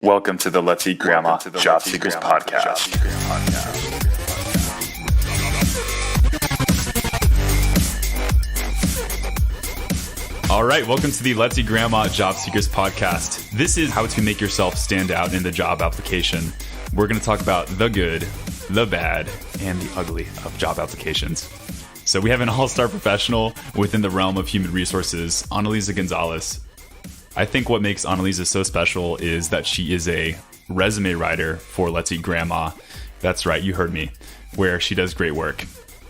Welcome to the Let's Eat Grandma Job Seekers Podcast. All right, welcome to the Let's Eat Grandma Job Seekers Podcast. This is how to make yourself stand out in the job application. We're going to talk about the good, the bad, and the ugly of job applications. So we have an all-star professional within the realm of human resources, Annalisa Gonzalez. I think what makes Annalisa so special is that she is a resume writer for Let's Eat Grandma. That's right, you heard me, where she does great work.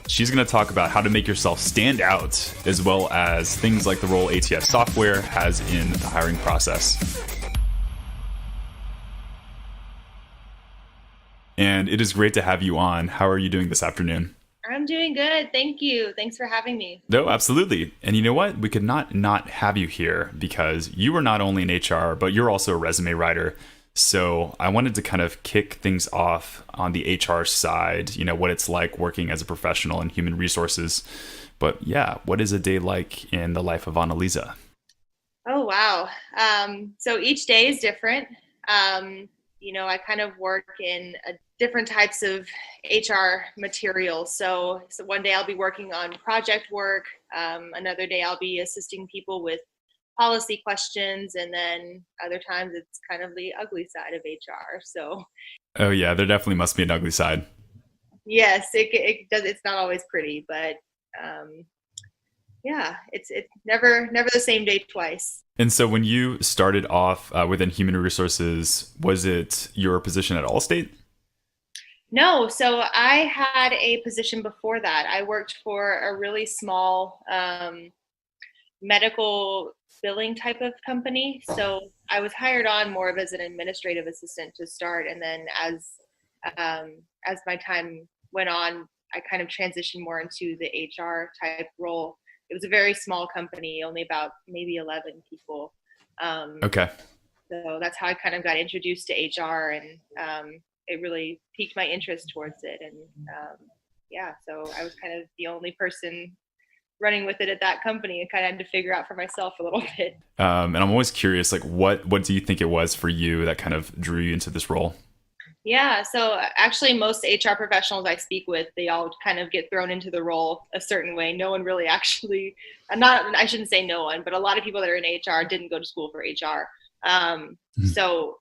She's going to talk about how to make yourself stand out, as well as things like the role ATS Software has in the hiring process. And it is great to have you on. How are you doing this afternoon? I'm doing good. Thank you. Thanks for having me. No, absolutely. And you know what? We could not have you here because you are not only in HR, but you're also a resume writer. So I wanted to kind of kick things off on the HR side, you know, what it's like working as a professional in human resources. But yeah, what is a day like in the life of Annalisa? Oh, wow. So each day is different. I kind of work in different types of HR materials. So one day I'll be working on project work. Another day I'll be assisting people with policy questions. And then other times it's kind of the ugly side of HR. So. Oh yeah, there definitely must be an ugly side. Yes, it does. It's not always pretty, but it's never the same day twice. And so when you started off within human resources, was it your position at Allstate? No, so I had a position before that. I worked for a really small medical billing type of company. So I was hired on more of as an administrative assistant to start, and then as my time went on, I kind of transitioned more into the HR type role. It was a very small company, only about maybe 11 people. Okay. So that's how I kind of got introduced to HR, and it really piqued my interest towards it. And so I was kind of the only person running with it at that company and kind of had to figure out for myself a little bit. And I'm always curious, like, what do you think it was for you that kind of drew you into this role? Yeah, so actually most HR professionals I speak with, they all kind of get thrown into the role a certain way. No one really actually, I shouldn't say no one, but a lot of people that are in HR didn't go to school for HR. So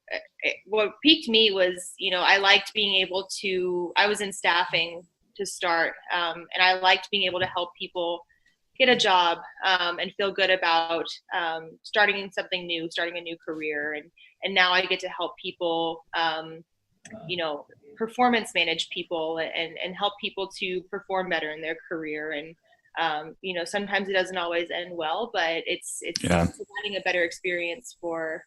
what piqued me was, I liked being able to, I was in staffing to start, and I liked being able to help people get a job and feel good about starting in something new, starting a new career. And now I get to help people, performance manage people and help people to perform better in their career. And, sometimes it doesn't always end well, but it's providing a better experience for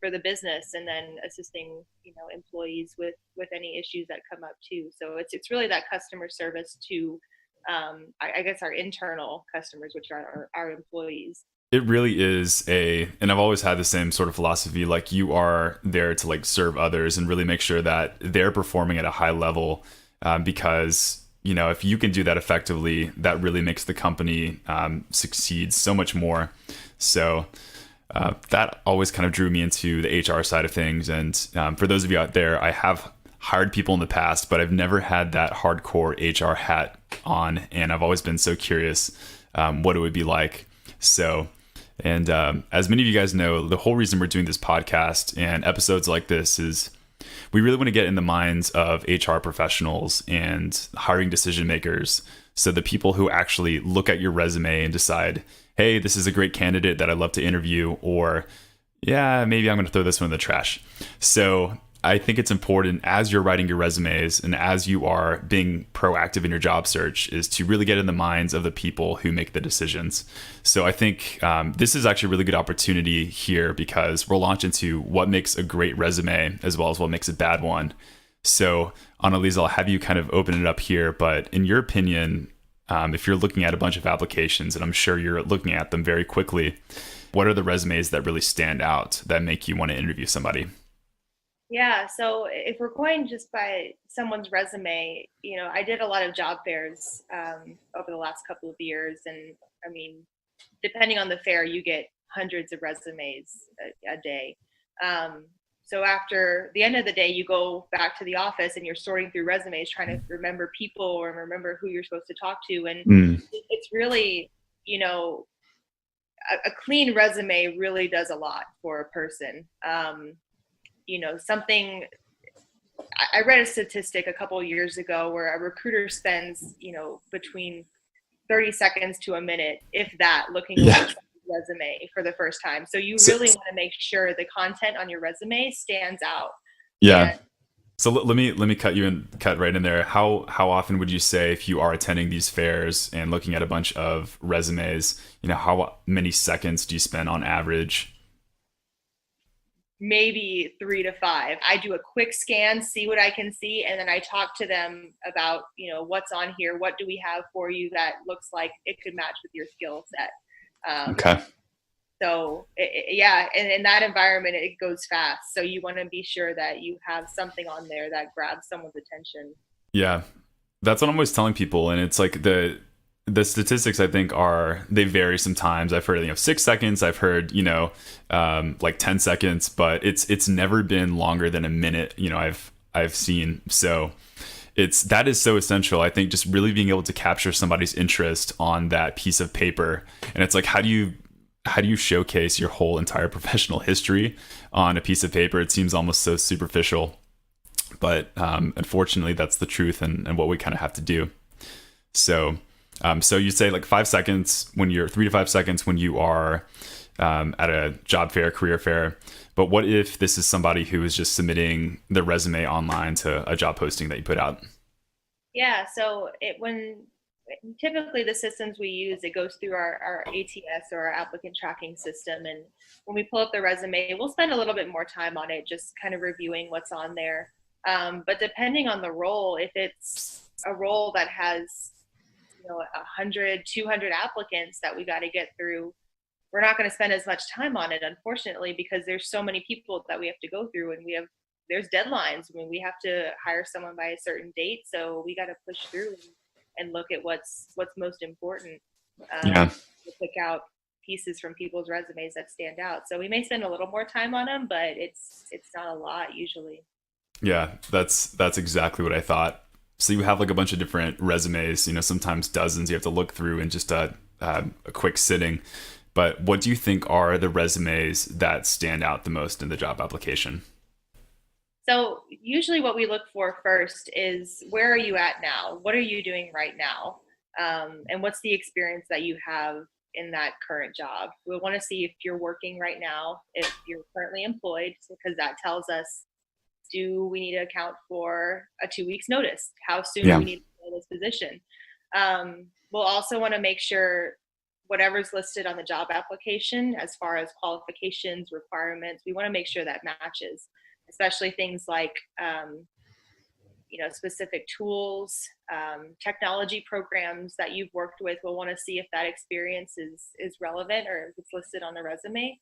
the business, and then assisting, employees with any issues that come up too. So it's really that customer service to, I guess, our internal customers, which are our employees. It really is and I've always had the same sort of philosophy, like you are there to like serve others and really make sure that they're performing at a high level, because, if you can do that effectively, that really makes the company succeed so much more. So that always kind of drew me into the HR side of things. And for those of you out there, I have hired people in the past, but I've never had that hardcore HR hat on. And I've always been so curious what it would be like. So, and as many of you guys know, the whole reason we're doing this podcast and episodes like this is we really want to get in the minds of HR professionals and hiring decision makers. So the people who actually look at your resume and decide, hey, this is a great candidate that I'd love to interview, or yeah, maybe I'm going to throw this one in the trash. So I think it's important as you're writing your resumes and as you are being proactive in your job search is to really get in the minds of the people who make the decisions. So I think this is actually a really good opportunity here because we'll launch into what makes a great resume as well as what makes a bad one. So Annalisa, I'll have you kind of open it up here, but in your opinion, if you're looking at a bunch of applications, and I'm sure you're looking at them very quickly, what are the resumes that really stand out that make you want to interview somebody? Yeah, so if we're going just by someone's resume, I did a lot of job fairs over the last couple of years. And I mean, depending on the fair, you get hundreds of resumes a day. So after the end of the day, you go back to the office and you're sorting through resumes, trying to remember people or remember who you're supposed to talk to. And it's really, you know, a clean resume really does a lot for a person. You know, something, I read a statistic a couple of years ago where a recruiter spends, you know, between 30 seconds to a minute, if that, looking over someone's resume for the first time. So you really want to make sure the content on your resume stands out. Yeah. So let me cut right in there. How often would you say, if you are attending these fairs and looking at a bunch of resumes, you know, how many seconds do you spend on average? Maybe 3 to 5. I do a quick scan, see what I can see, and then I talk to them about, you know, what's on here, what do we have for you that looks like it could match with your skill set. Okay. So yeah, and in that environment, it goes fast. So you want to be sure that you have something on there that grabs someone's attention. Yeah, that's what I'm always telling people, and it's like the statistics, I think, they vary sometimes. I've heard, you know, 6 seconds. I've heard, you know, like 10 seconds, but it's never been longer than a minute. You know, I've seen. So that is so essential. I think just really being able to capture somebody's interest on that piece of paper, and it's like, how do you showcase your whole entire professional history on a piece of paper? It seems almost so superficial, but unfortunately, that's the truth and what we kind of have to do. So you'd say like 5 seconds when you're 3 to 5 seconds when you are at a job fair, career fair. But what if this is somebody who is just submitting their resume online to a job posting that you put out? Yeah. So typically the systems we use, it goes through our ATS or our applicant tracking system. And when we pull up the resume, we'll spend a little bit more time on it, just kind of reviewing what's on there. But depending on the role, if it's a role that has, you know, 100, 200 applicants that we got to get through, we're not going to spend as much time on it, unfortunately, because there's so many people that we have to go through, and there's deadlines. I mean, we have to hire someone by a certain date, so we got to push through and look at what's most important. To pick out pieces from people's resumes that stand out. So we may spend a little more time on them, but it's not a lot usually. Yeah, that's exactly what I thought. So you have like a bunch of different resumes, you know, sometimes dozens you have to look through in just a quick sitting. But what do you think are the resumes that stand out the most in the job application? So usually what we look for first is, where are you at now? What are you doing right now? And what's the experience that you have in that current job? We want to see if you're working right now, if you're currently employed, because that tells us, do we need to account for a 2 weeks notice? How soon do we need to fill this position? We'll also want to make sure whatever's listed on the job application as far as qualifications, requirements, we want to make sure that matches, especially things like, you know, specific tools, technology programs that you've worked with. We'll want to see if that experience is relevant or if it's listed on the resume.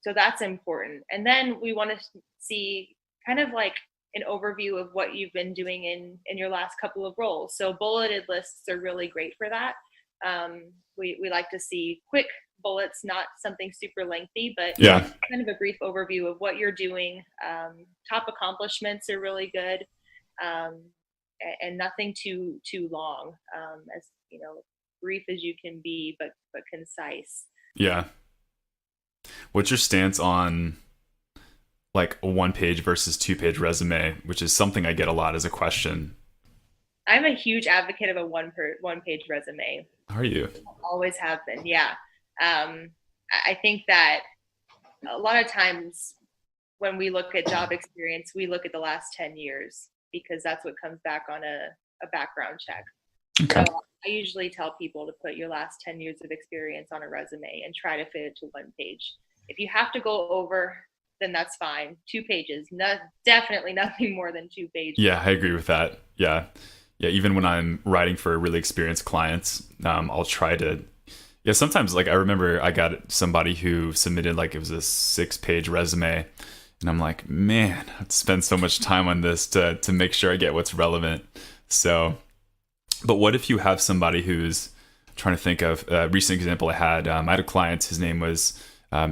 So that's important. And then we want to see kind of like an overview of what you've been doing in your last couple of roles. So bulleted lists are really great for that. We like to see quick bullets, not something super lengthy, but kind of a brief overview of what you're doing. Top accomplishments are really good, and nothing too long, as you know, brief as you can be, but concise. Yeah. What's your stance on like a 1-page versus 2-page resume, which is something I get a lot as a question? I'm a huge advocate of a one-page resume. Are you? Always have been, yeah. I think that a lot of times when we look at job experience, we look at the last 10 years because that's what comes back on a background check. Okay. So I usually tell people to put your last 10 years of experience on a resume and try to fit it to 1 page. If you have to go over, then that's fine. 2 pages, definitely nothing more than 2 pages. Yeah, I agree with that. Yeah. Even when I'm writing for really experienced clients, I'll try to. Yeah, sometimes like I remember I got somebody who submitted like it was a 6-page resume, and I'm like, man, I have to spend so much time on this to make sure I get what's relevant. So, but what if you have somebody who's trying to think of a recent example I had a client. His name was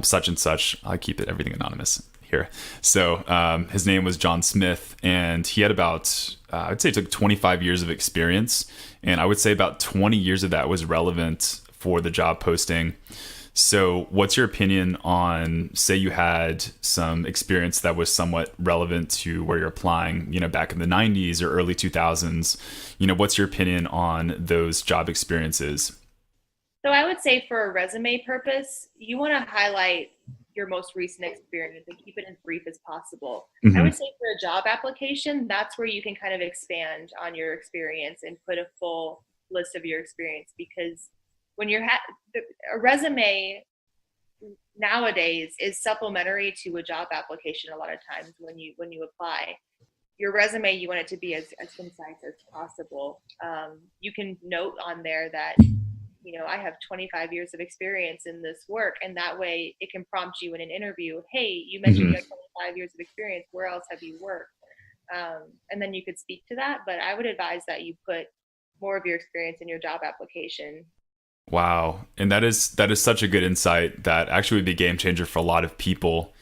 such and such. I keep everything anonymous. here. So his name was John Smith, and he had about, I'd say it took 25 years of experience. And I would say about 20 years of that was relevant for the job posting. So what's your opinion on, say you had some experience that was somewhat relevant to where you're applying, back in the 90s or early 2000s, what's your opinion on those job experiences? So I would say for a resume purpose, you want to highlight your most recent experience and keep it as brief as possible. I would say for a job application, that's where you can kind of expand on your experience and put a full list of your experience, because when you're a resume nowadays is supplementary to a job application. A lot of times when you apply your resume, you want it to be as concise as possible. You can note on there that I have 25 years of experience in this work, and that way it can prompt you in an interview. Hey, you mentioned you have 25 years of experience. Where else have you worked? And then you could speak to that. But I would advise that you put more of your experience in your job application. Wow. And that is such a good insight that actually would be a game changer for a lot of people,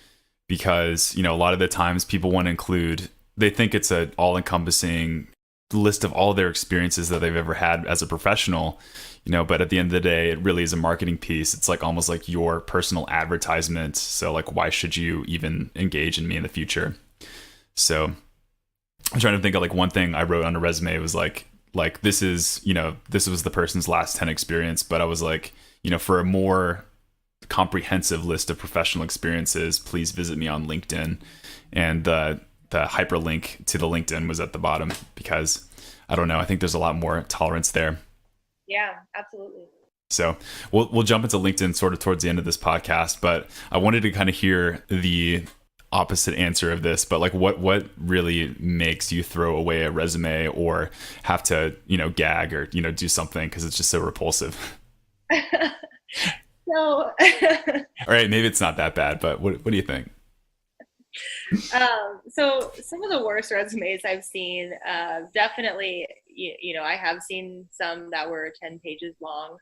because, a lot of the times people want to include, they think it's an all-encompassing list of all their experiences that they've ever had as a professional, but at the end of the day, it really is a marketing piece. It's like almost like your personal advertisement. So like, why should you even engage in me in the future? So I'm trying to think of like one thing I wrote on a resume was like this is, this was the person's last 10 experience, but I was like, for a more comprehensive list of professional experiences, please visit me on LinkedIn. And the hyperlink to the LinkedIn was at the bottom, because I don't know, I think there's a lot more tolerance there. Yeah, absolutely. So we'll jump into LinkedIn sort of towards the end of this podcast, but I wanted to kind of hear the opposite answer of this, but like what really makes you throw away a resume or have to, gag or, do something because it's just so repulsive? So, all right, maybe it's not that bad, but what do you think? So some of the worst resumes I've seen, definitely, I have seen some that were 10 pages long.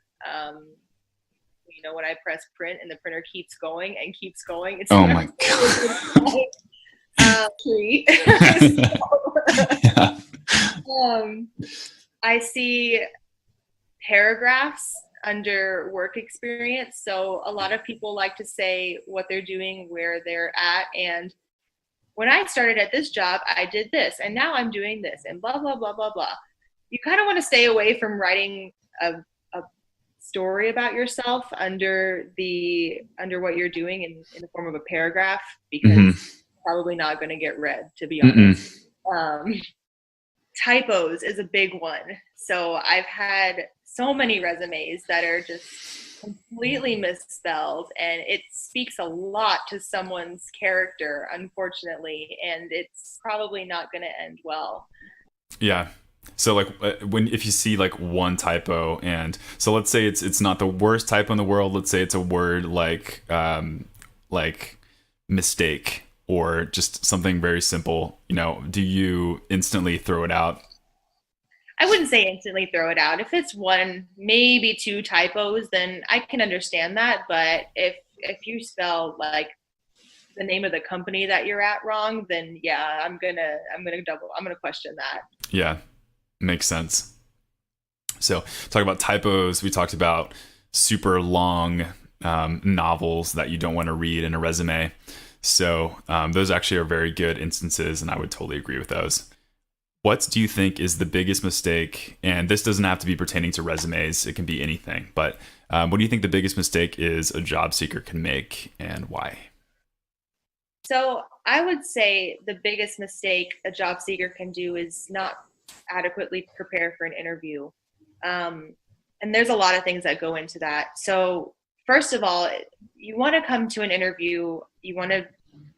When I press print and the printer keeps going and keeps going, it's oh my god. I see paragraphs under work experience. So a lot of people like to say what they're doing, where they're at, and when I started at this job, I did this, and now I'm doing this, and blah, blah, blah, blah, blah. You kind of want to stay away from writing a story about yourself under what you're doing in the form of a paragraph, because it's probably not going to get read, to be honest. Typos is a big one. So I've had so many resumes that are just completely misspelled, and it speaks a lot to someone's character, unfortunately, and it's probably not going to end well. Yeah. So like if you see like one typo, and so let's say it's not the worst typo in the world, let's say it's a word like mistake or just something very simple, do you instantly throw it out? I wouldn't say instantly throw it out. If it's one, maybe two typos, then I can understand that. But if you spell like the name of the company that you're at wrong, then yeah, I'm gonna question that. Yeah, makes sense. So talk about typos. We talked about super long novels that you don't want to read in a resume. So those actually are very good instances, and I would totally agree with those. What do you think is the biggest mistake? And this doesn't have to be pertaining to resumes. It can be anything. But what do you think the biggest mistake is a job seeker can make, and why? So I would say the biggest mistake a job seeker can do is not adequately prepare for an interview. And there's a lot of things that go into that. So first of all, you want to come to an interview, you want to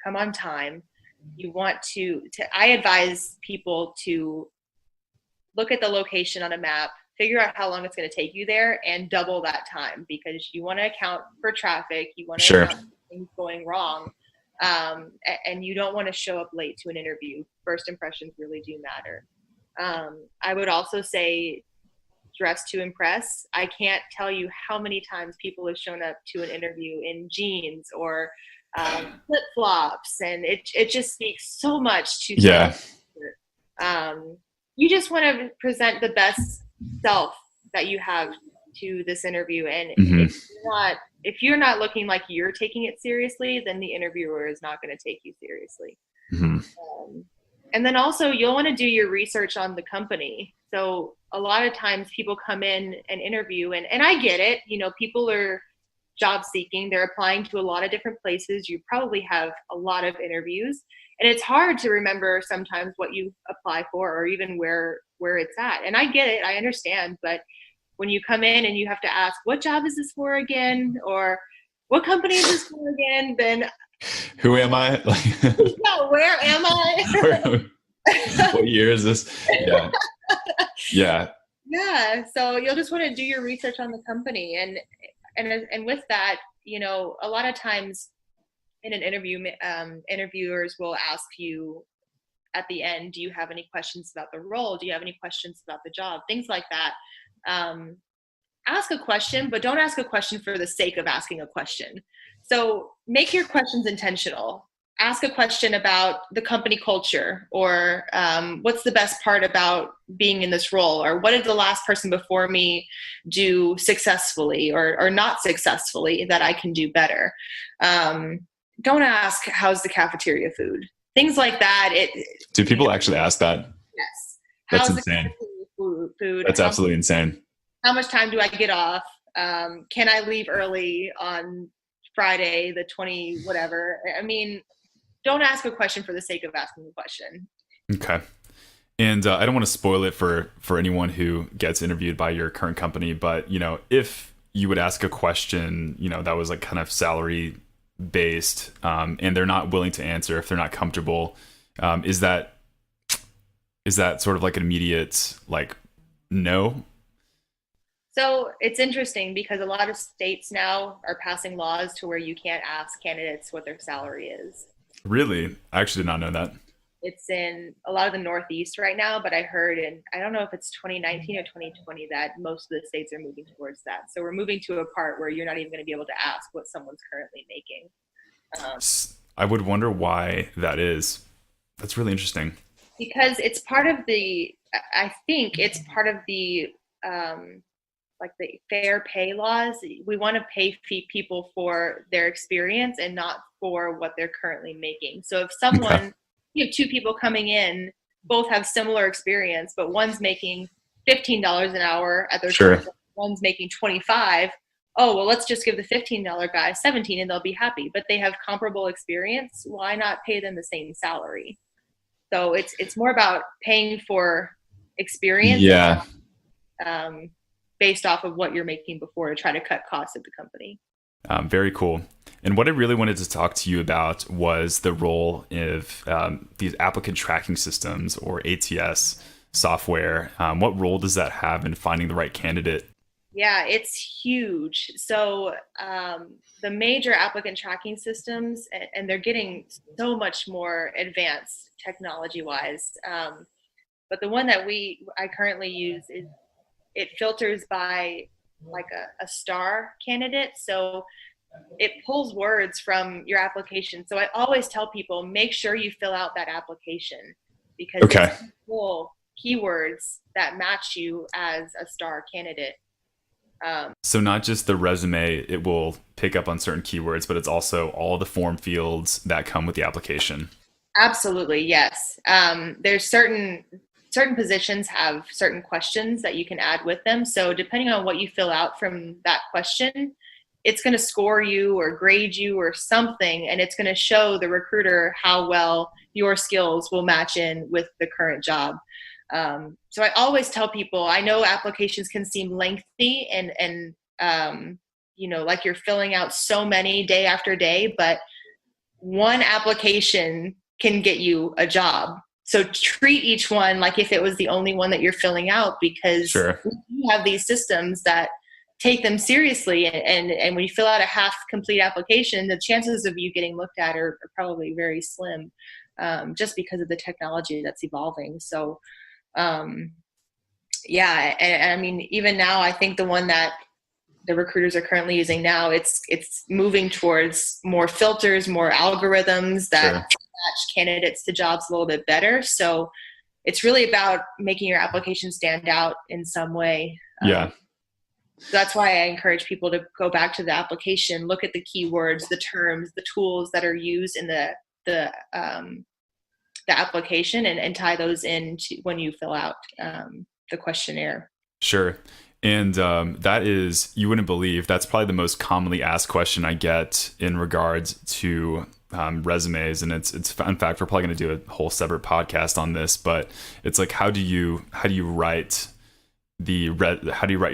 come on time. You want I advise people to look at the location on a map, figure out how long it's going to take you there, and double that time, because you want to account for traffic. You want to account for things going wrong. And you don't want to show up late to an interview. First impressions really do matter. I would also say dress to impress. I can't tell you how many times people have shown up to an interview in jeans or flip flops, and it just speaks so much to Yeah. you just want to present the best self that you have to this interview, and Mhm. if you're not looking like you're taking it seriously, then the interviewer is not going to take you seriously. Mhm. And then also you'll want to do your research on the company. So a lot of times people come in and interview, and I get it, people are job seeking, they're applying to a lot of different places, you probably have a lot of interviews, and it's hard to remember sometimes what you apply for or even where it's at. And I get it, I understand, but when you come in and you have to ask, what job is this for again, or what company is this for again, then Who am I? yeah, where am I? What year is this? Yeah. Yeah. Yeah, so you'll just want to do your research on the company, and with that, a lot of times in an interview, interviewers will ask you at the end, do you have any questions about the role? Do you have any questions about the job? Things like that. Ask a question, but don't ask a question for the sake of asking a question. So make your questions intentional. Ask a question about the company culture, or what's the best part about being in this role, or what did the last person before me do successfully or not successfully that I can do better. Don't ask, how's the cafeteria food? Things like that. Do people actually ask that? Yes. That's How's insane. the food? That's absolutely insane. How much time do I get off? Can I leave early on Friday, the 20, whatever? I mean, don't ask a question for the sake of asking a question. Okay. And I don't want to spoil it for anyone who gets interviewed by your current company, but if you would ask a question, that was like kind of salary based, and they're not willing to answer, if they're not comfortable, is that sort of like an immediate like no? So it's interesting because a lot of states now are passing laws to where you can't ask candidates what their salary is. Really? I actually did not know that. It's in a lot of the Northeast right now, but I heard I don't know if it's 2019 or 2020 that most of the states are moving towards that. So we're moving to a part where you're not even going to be able to ask what someone's currently making. I would wonder why that is. That's really interesting. Because it's part of I think it's part of the like the fair pay laws. We want to pay people for their experience and not for what they're currently making. So if someone, you have two people coming in, both have similar experience, but one's making $15 an hour at their Sure. job, one's making 25. Oh, well, let's just give the $15 guy 17 and they'll be happy. But they have comparable experience. Why not pay them the same salary? So it's more about paying for experience. Yeah. Based off of what you're making before, to try to cut costs at the company. Very cool. And what I really wanted to talk to you about was the role of these applicant tracking systems, or ATS software. What role does that have in finding the right candidate? Yeah, it's huge. So the major applicant tracking systems, and they're getting so much more advanced technology-wise. But the one that I currently use it filters by like a star candidate. So it pulls words from your application. So I always tell people, make sure you fill out that application, because it's full keywords that match you as a star candidate. So not just the resume, it will pick up on certain keywords, but it's also all the form fields that come with the application. Absolutely, yes. There's certain positions have certain questions that you can add with them. So depending on what you fill out from that question, it's going to score you or grade you or something, and it's going to show the recruiter how well your skills will match in with the current job. So I always tell people, I know applications can seem lengthy and like you're filling out so many day after day, but one application can get you a job. So treat each one like if it was the only one that you're filling out, because we have these systems that take them seriously. And when you fill out a half complete application, the chances of you getting looked at are probably very slim, just because of the technology that's evolving. So, yeah. And I mean, even now, I think the one that the recruiters are currently using now. It's moving towards more filters, more algorithms that match candidates to jobs a little bit better. So it's really about making your application stand out in some way. That's why I encourage people to go back to the application, look at the keywords, the terms, the tools that are used in the application, and tie those in to when you fill out the questionnaire. Sure. And that is, you wouldn't believe, that's probably the most commonly asked question I get in regards to resumes. And it's in fact, we're probably going to do a whole separate podcast on this, but it's like, how do you write your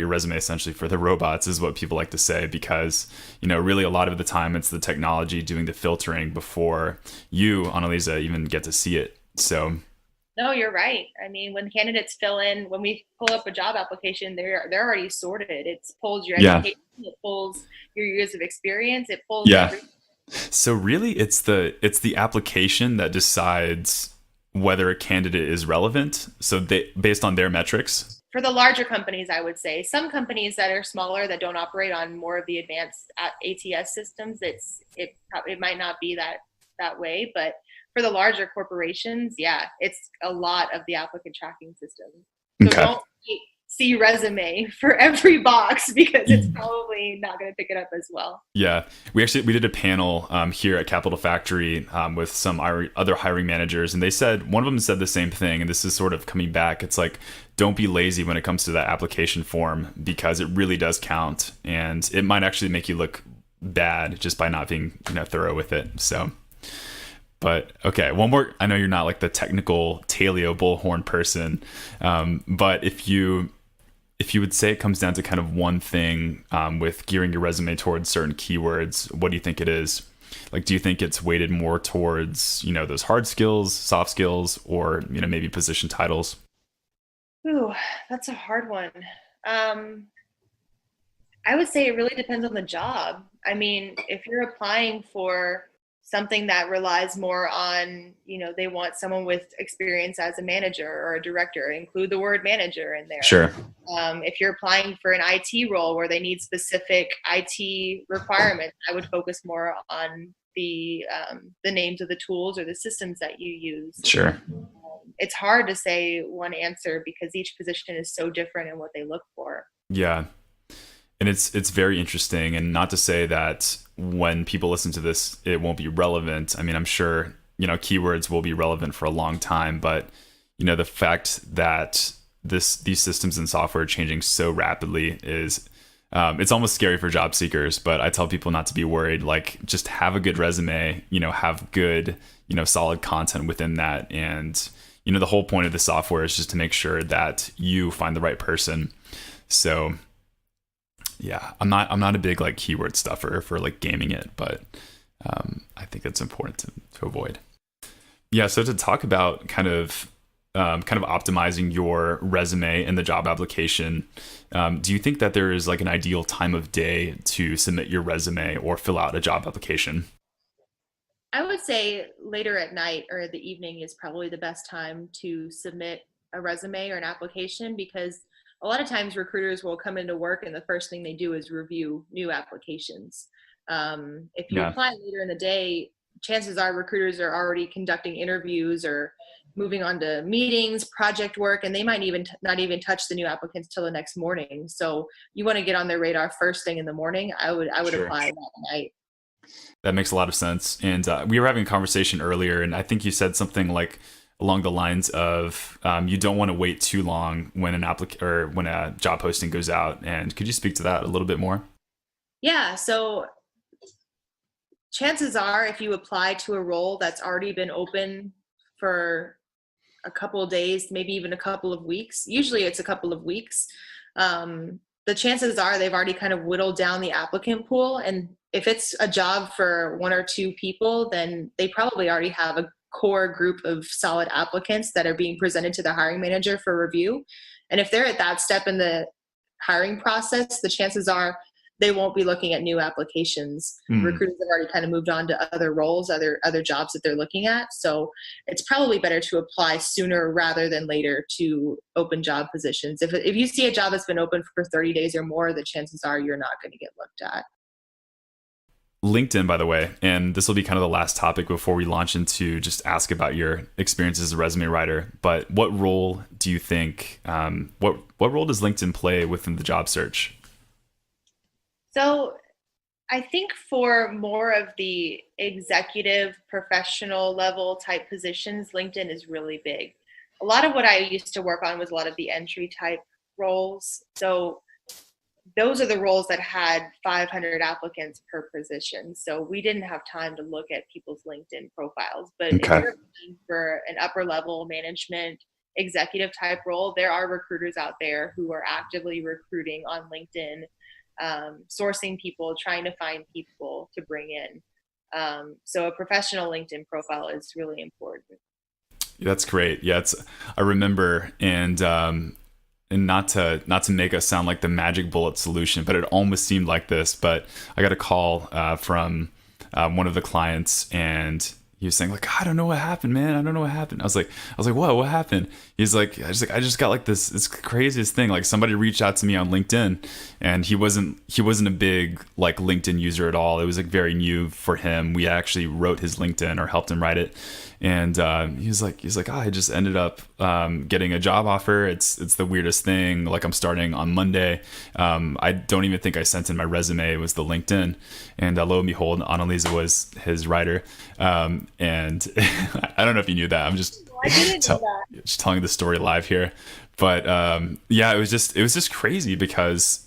resume essentially for the robots is what people like to say, because, really a lot of the time it's the technology doing the filtering before you, Annalisa, even get to see it. So no, you're right. I mean, when candidates when we pull up a job application, they're already sorted. It pulls your education, it pulls your years of experience, it pulls everything. So really it's the application that decides whether a candidate is relevant. So based on their metrics. For the larger companies, I would say. Some companies that are smaller, that don't operate on more of the advanced ATS systems, it might not be that way. But for the larger corporations, it's a lot of the applicant tracking system. So don't see resume for every box, because it's probably not going to pick it up as well. Yeah, we did a panel here at Capital Factory with some other hiring managers, and one of them said the same thing, and this is sort of coming back. It's like, don't be lazy when it comes to that application form, because it really does count, and it might actually make you look bad just by not being thorough with it. So, but okay, one more. I know you're not like the technical Taleo bullhorn person, but if you would say it comes down to kind of one thing with gearing your resume towards certain keywords, what do you think it is? Like, do you think it's weighted more towards, those hard skills, soft skills, or, maybe position titles? Ooh, that's a hard one. I would say it really depends on the job. I mean, if you're applying for something that relies more on, they want someone with experience as a manager or a director, include the word manager in there. Sure. If you're applying for an IT role where they need specific IT requirements, I would focus more on the names of the tools or the systems that you use. Sure. It's hard to say one answer, because each position is so different in what they look for. Yeah. And it's very interesting, and not to say that when people listen to this, it won't be relevant. I mean, I'm sure, keywords will be relevant for a long time, but, the fact that these systems and software are changing so rapidly is, it's almost scary for job seekers. But I tell people not to be worried, like, just have a good resume, have good, solid content within that. And, the whole point of the software is just to make sure that you find the right person. So yeah, I'm not a big like keyword stuffer for like gaming it, but I think it's important to avoid. Yeah, so to talk about kind of optimizing your resume and the job application, do you think that there is like an ideal time of day to submit your resume or fill out a job application? I would say later at night or the evening is probably the best time to submit a resume or an application, because a lot of times recruiters will come into work and the first thing they do is review new applications. If you apply later in the day, chances are recruiters are already conducting interviews or moving on to meetings, project work, and they might not even touch the new applicants till the next morning. So you want to get on their radar first thing in the morning. I would Sure. apply that night. That makes a lot of sense. And we were having a conversation earlier, and I think you said something like along the lines of you don't want to wait too long when when a job posting goes out. And could you speak to that a little bit more? Yeah. So chances are, if you apply to a role that's already been open for a couple of days, maybe even a couple of weeks, usually it's a couple of weeks, the chances are they've already kind of whittled down the applicant pool. And if it's a job for one or two people, then they probably already have a core group of solid applicants that are being presented to the hiring manager for review. And if they're at that step in the hiring process, the chances are they won't be looking at new applications. Recruiters have already kind of moved on to other roles, other jobs that they're looking at. So it's probably better to apply sooner rather than later to open job positions. If you see a job that's been open for 30 days or more, the chances are you're not going to get looked at. LinkedIn, by the way, and this will be kind of the last topic before we launch into just ask about your experience as a resume writer. But what role do you think, what role does LinkedIn play within the job search? So I think for more of the executive professional level type positions, LinkedIn is really big. A lot of what I used to work on was a lot of the entry type roles. So those are the roles that had 500 applicants per position. So we didn't have time to look at people's LinkedIn profiles. But if you're looking for an upper level management executive type role, there are recruiters out there who are actively recruiting on LinkedIn, sourcing people, trying to find people to bring in. So a professional LinkedIn profile is really important. That's great. Yeah, I remember, and not to make us sound like the magic bullet solution, but it almost seemed like this. But I got a call from one of the clients, and he was saying like, I don't know what happened, man. I don't know what happened. I was like, what happened? He's like, I just got like this craziest thing. Like somebody reached out to me on LinkedIn, and he wasn't a big like LinkedIn user at all. It was like very new for him. We actually wrote his LinkedIn or helped him write it. And he's like, I just ended up getting a job offer. It's the weirdest thing. Like I'm starting on Monday. I don't even think I sent in my resume. It was the LinkedIn, and lo and behold, Annalisa was his writer. And I don't know if you knew that. I'm just just telling the story live here. But yeah, it was just crazy because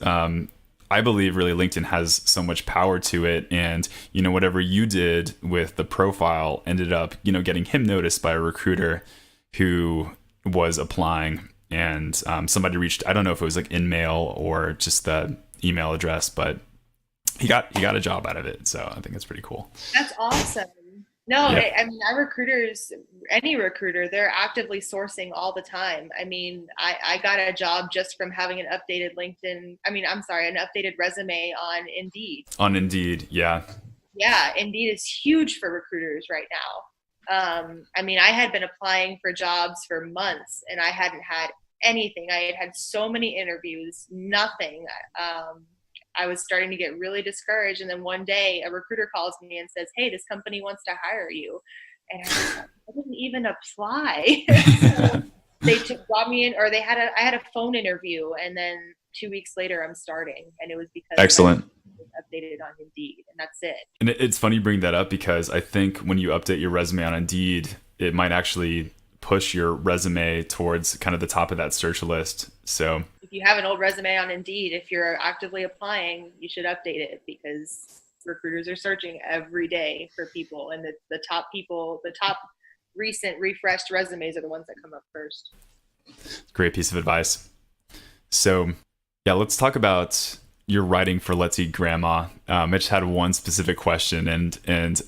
I believe really LinkedIn has so much power to it, and whatever you did with the profile ended up getting him noticed by a recruiter who was applying, and somebody reached, I don't know if it was like InMail or just the email address, but he got a job out of it. So I think that's pretty cool. That's awesome. No, Yep. I mean, our recruiters, any recruiter, they're actively sourcing all the time. I mean, I got a job just from having an updated an updated resume on Indeed. On Indeed, yeah. Yeah, Indeed is huge for recruiters right now. I mean, I had been applying for jobs for months and I hadn't had anything. I had so many interviews, nothing. I was starting to get really discouraged. And then one day a recruiter calls me and says, hey, this company wants to hire you. And I didn't even apply. So they brought me in, or I had a phone interview, and then 2 weeks later I'm starting. And it was because Excellent. I was updated on Indeed, and that's it. And it's funny you bring that up, because I think when you update your resume on Indeed, it might actually push your resume towards kind of the top of that search list. So if you have an old resume on Indeed, if you're actively applying, you should update it, because recruiters are searching every day for people, and the top recent refreshed resumes are the ones that come up first. Great piece of advice. So yeah, let's talk about your writing for Let's Eat Grandma. I just had one specific question, and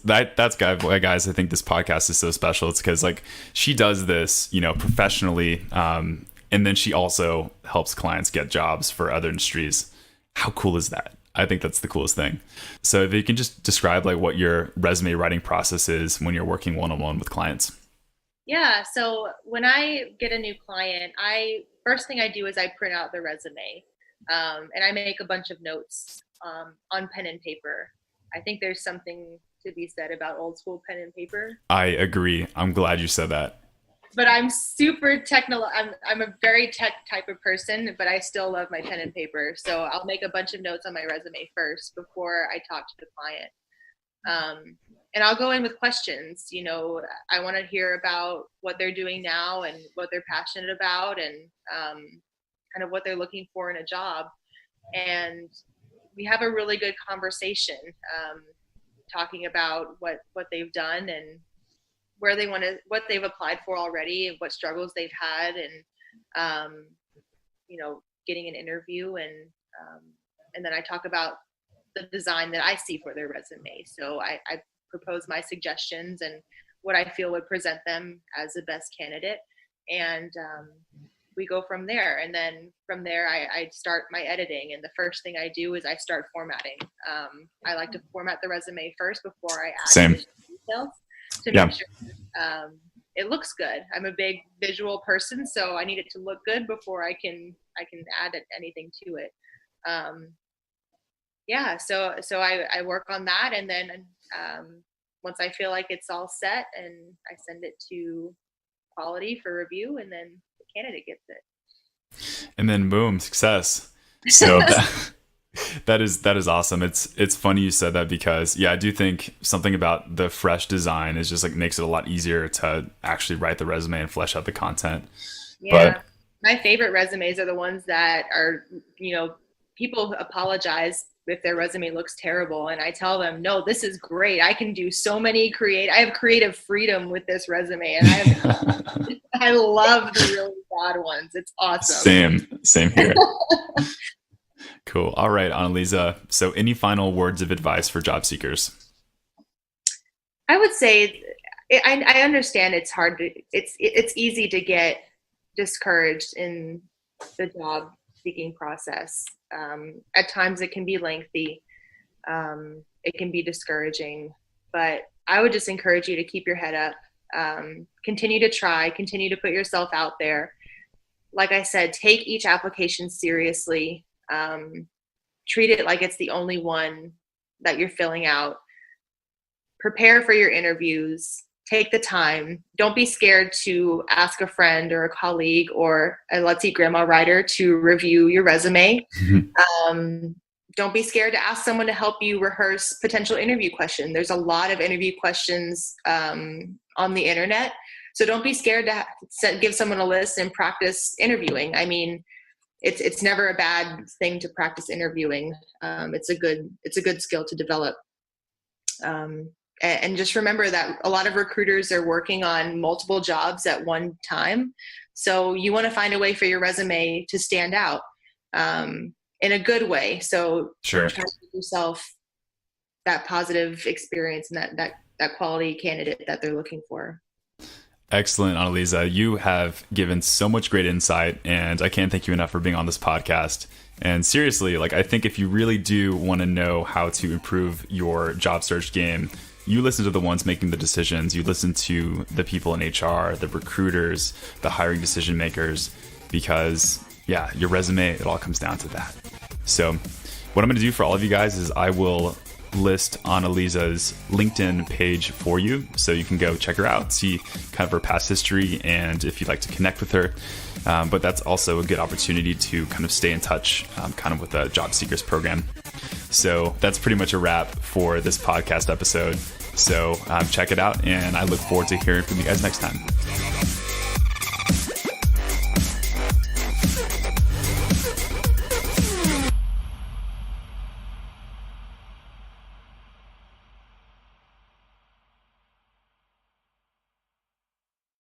that's guys, I think this podcast is so special. It's because like she does this, professionally, and then she also helps clients get jobs for other industries. How cool is that? I think that's the coolest thing. So if you can just describe like what your resume writing process is when you're working one-on-one with clients. Yeah. So when I get a new client, first thing I do is I print out the resume. And I make a bunch of notes on pen and paper. I think there's something to be said about old school pen and paper. I agree. I'm glad you said that. But I'm super technical. I'm a very tech type of person, but I still love my pen and paper. So I'll make a bunch of notes on my resume first before I talk to the client. And I'll go in with questions. I want to hear about what they're doing now and what they're passionate about, and kind of what they're looking for in a job. And we have a really good conversation, talking about what they've done and where they what they've applied for already, and what struggles they've had, and getting an interview, and then I talk about the design that I see for their resume. So I propose my suggestions and what I feel would present them as the best candidate. And we go from there. And then from there, I start my editing. And the first thing I do is I start formatting. I like to format the resume first before I add Same. details to make sure it looks good. I'm a big visual person, so I need it to look good before I can add anything to it. So I work on that, and then once I feel like it's all set, and I send it to quality for review, and then the candidate gets it. And then boom, success. So that is awesome. It's funny you said that, because I do think something about the fresh design is just like makes it a lot easier to actually write the resume and flesh out the content. Yeah. But my favorite resumes are the ones that are, people apologize if their resume looks terrible, and I tell them, no, this is great. I can do so many I have creative freedom with this resume, and I love the really bad ones. It's awesome. Same here. Cool. All right, Annalisa. So any final words of advice for job seekers? I would say, I understand it's hard it's easy to get discouraged in the job seeking process. At times it can be lengthy. It can be discouraging, but I would just encourage you to keep your head up. Continue to try, continue to put yourself out there. Like I said, take each application seriously. Treat it like it's the only one that you're filling out. Prepare for your interviews. Take the time. Don't be scared to ask a friend or a colleague or a Let's Eat Grandma writer to review your resume. Don't be scared to ask someone to help you rehearse potential interview questions. There's a lot of interview questions on the internet. So don't be scared to give someone a list and practice interviewing. I mean, it's never a bad thing to practice interviewing. It's a good skill to develop. And just remember that a lot of recruiters are working on multiple jobs at one time. So you want to find a way for your resume to stand out in a good way. So sure, try to give yourself that positive experience and that quality candidate that they're looking for. Excellent, Annalisa. You have given so much great insight, and I can't thank you enough for being on this podcast. And seriously, I think if you really do want to know how to improve your job search game, you listen to the ones making the decisions. You listen to the people in HR, the recruiters, the hiring decision makers, because your resume, it all comes down to that. So what I'm going to do for all of you guys is I will list Annalisa's LinkedIn page for you, so you can go check her out, see kind of her past history, and if you'd like to connect with her. But that's also a good opportunity to kind of stay in touch kind of with the Job Seekers program. So that's pretty much a wrap for this podcast episode. So check it out, and I look forward to hearing from you guys next time.